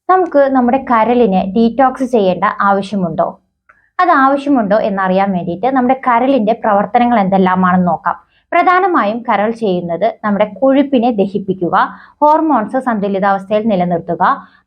നമുക്ക് നമ്മുടെ കരളിനെ ഡീറ്റോക്സ് ചെയ്യേണ്ട ആവശ്യമുണ്ടോ? അത് ആവശ്യമുണ്ടോ എന്നറിയാൻ വേണ്ടിയിട്ട് നമ്മുടെ കരളിന്റെ പ്രവർത്തനങ്ങൾ എന്തെല്ലാമാണെന്ന് നോക്കാം. പ്രധാനമായും കരൾ ചെയ്യുന്നത് നമ്മുടെ കൊഴുപ്പിനെ ദഹിപ്പിക്കുക, ഹോർമോൺസ് സന്തുലിതാവസ്ഥയിൽ നിലനിർത്തുക,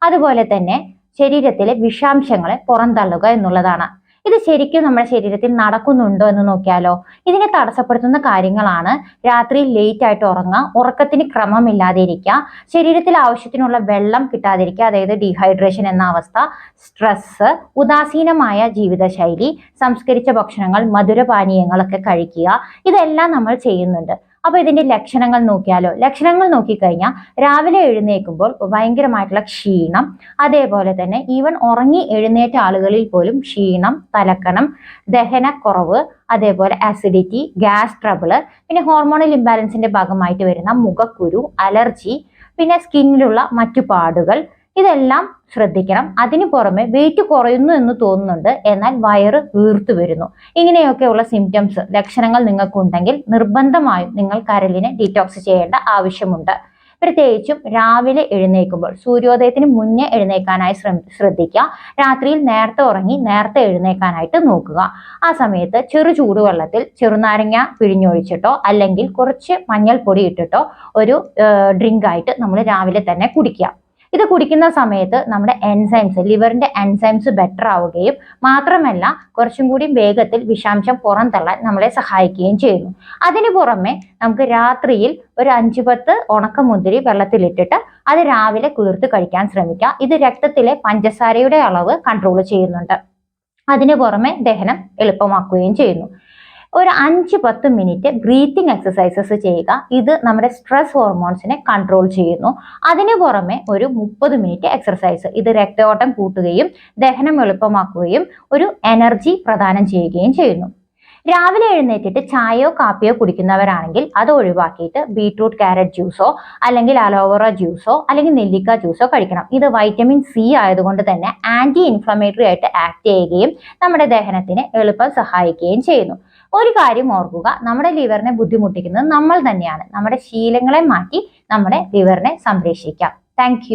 അതുപോലെ തന്നെ ശരീരത്തിലെ വിഷാംശങ്ങളെ പുറന്തള്ളുക എന്നുള്ളതാണ്. ഇത് ശരിക്കും നമ്മുടെ ശരീരത്തിൽ നടക്കുന്നുണ്ടോ എന്ന് നോക്കിയാലോ. ഇതിനെ തടസ്സപ്പെടുത്തുന്ന കാര്യങ്ങളാണ് രാത്രി ലേറ്റ് ആയിട്ട് ഉറങ്ങുക, ഉറക്കത്തിന് ക്രമമില്ലാതെ ഇരിക്കുക, ശരീരത്തിൽ ആവശ്യത്തിനുള്ള വെള്ളം കിട്ടാതിരിക്കുക, അതായത് ഡീഹൈഡ്രേഷൻ എന്ന അവസ്ഥ, സ്ട്രെസ്, ഉദാസീനമായ ജീവിതശൈലി, സംസ്കരിച്ച ഭക്ഷണങ്ങൾ, മധുരപാനീയങ്ങളൊക്കെ കഴിക്കുക. ഇതെല്ലാം നമ്മൾ ചെയ്യുന്നുണ്ട്. അപ്പൊ ഇതിന്റെ ലക്ഷണങ്ങൾ നോക്കിയാലോ. ലക്ഷണങ്ങൾ നോക്കിക്കഴിഞ്ഞാൽ രാവിലെ എഴുന്നേൽക്കുമ്പോൾ ഭയങ്കരമായിട്ടുള്ള ക്ഷീണം, അതേപോലെ തന്നെ ഈവൻ ഉറങ്ങി എഴുന്നേറ്റ ആളുകളിൽ പോലും ക്ഷീണം, തലക്കനം, ദഹനക്കുറവ്, അതേപോലെ അസിഡിറ്റി, ഗ്യാസ് ട്രബിള്, പിന്നെ ഹോർമോണൽ ഇംബാലൻസിന്റെ ഭാഗമായിട്ട് വരുന്ന മുഖക്കുരു, അലർജി, പിന്നെ സ്കിന്നിലുള്ള മറ്റു പാടുകൾ, ഇതെല്ലാം ശ്രദ്ധിക്കണം. അതിനു പുറമെ വെയിറ്റ് കുറയുന്നു എന്ന് തോന്നുന്നുണ്ട്, എന്നാൽ വയറ് വീർത്തു വരുന്നു, ഇങ്ങനെയൊക്കെയുള്ള സിംറ്റംസ്, ലക്ഷണങ്ങൾ നിങ്ങൾക്കുണ്ടെങ്കിൽ നിർബന്ധമായും നിങ്ങൾ കരളിനെ ഡീറ്റോക്സ് ചെയ്യേണ്ട ആവശ്യമുണ്ട്. പ്രത്യേകിച്ചും രാവിലെ എഴുന്നേൽക്കുമ്പോൾ സൂര്യോദയത്തിന് മുന്നേ എഴുന്നേൽക്കാനായി ശ്രദ്ധിക്കുക. രാത്രിയിൽ നേരത്തെ ഉറങ്ങി നേരത്തെ എഴുന്നേൽക്കാനായിട്ട് നോക്കുക. ആ സമയത്ത് ചെറു ചൂടുവെള്ളത്തിൽ ചെറുനാരങ്ങ പിഴിഞ്ഞൊഴിച്ചിട്ടോ അല്ലെങ്കിൽ കുറച്ച് മഞ്ഞൾപ്പൊടി ഇട്ടിട്ടോ ഒരു ഡ്രിങ്ക് ആയിട്ട് നമ്മൾ രാവിലെ തന്നെ കുടിക്കുക. ഇത് കുടിക്കുന്ന സമയത്ത് നമ്മുടെ എൻസൈംസ്, ലിവറിന്റെ എൻസൈംസ് ബെറ്റർ ആവുകയും മാത്രമല്ല കുറച്ചും കൂടി വേഗത്തിൽ വിഷാംശം പുറന്തള്ളാൻ നമ്മളെ സഹായിക്കുകയും ചെയ്യുന്നു. അതിനു പുറമെ നമുക്ക് രാത്രിയിൽ ഒരു 5-10 ഉണക്കമുന്തിരി വെള്ളത്തിലിട്ടിട്ട് അത് രാവിലെ കുതിർത്ത് കഴിക്കാൻ ശ്രമിക്കുക. ഇത് രക്തത്തിലെ പഞ്ചസാരയുടെ അളവ് കൺട്രോൾ ചെയ്യുന്നുണ്ട്. അതിനു പുറമെ ദഹനം എളുപ്പമാക്കുകയും ചെയ്യുന്നു. ഒരു 5-10 മിനിറ്റ് ബ്രീത്തിങ് എക്സസൈസസ് ചെയ്യുക. ഇത് നമ്മുടെ സ്ട്രെസ് ഹോർമോൺസിനെ കൺട്രോൾ ചെയ്യുന്നു. അതിനു പുറമെ ഒരു 30 മിനിറ്റ് എക്സർസൈസ്, ഇത് രക്തയോട്ടം കൂട്ടുകയും ദഹനം എളുപ്പമാക്കുകയും ഒരു എനർജി പ്രദാനം ചെയ്യുകയും ചെയ്യുന്നു. രാവിലെ എഴുന്നേറ്റിട്ട് ചായയോ കാപ്പിയോ കുടിക്കുന്നവരാണെങ്കിൽ അത് ഒഴിവാക്കിയിട്ട് ബീട്രൂട്ട് ക്യാരറ്റ് ജ്യൂസോ അല്ലെങ്കിൽ അലോവേറ ജ്യൂസോ അല്ലെങ്കിൽ നെല്ലിക്ക ജ്യൂസോ കഴിക്കണം. ഇത് വൈറ്റമിൻ സി ആയതുകൊണ്ട് തന്നെ ആന്റി ഇൻഫ്ലമേറ്ററി ആയിട്ട് ആക്ട് ചെയ്യുകയും നമ്മുടെ ദഹനത്തിന് എളുപ്പം സഹായിക്കുകയും ചെയ്യുന്നു. ഒരു കാര്യം ഓർക്കുക, നമ്മുടെ ലിവറിനെ ബുദ്ധിമുട്ടിക്കുന്നത് നമ്മൾ തന്നെയാണ്. നമ്മുടെ ശീലങ്ങളെ മാറ്റി നമ്മുടെ ലിവറിനെ സംരക്ഷിക്കാം. താങ്ക്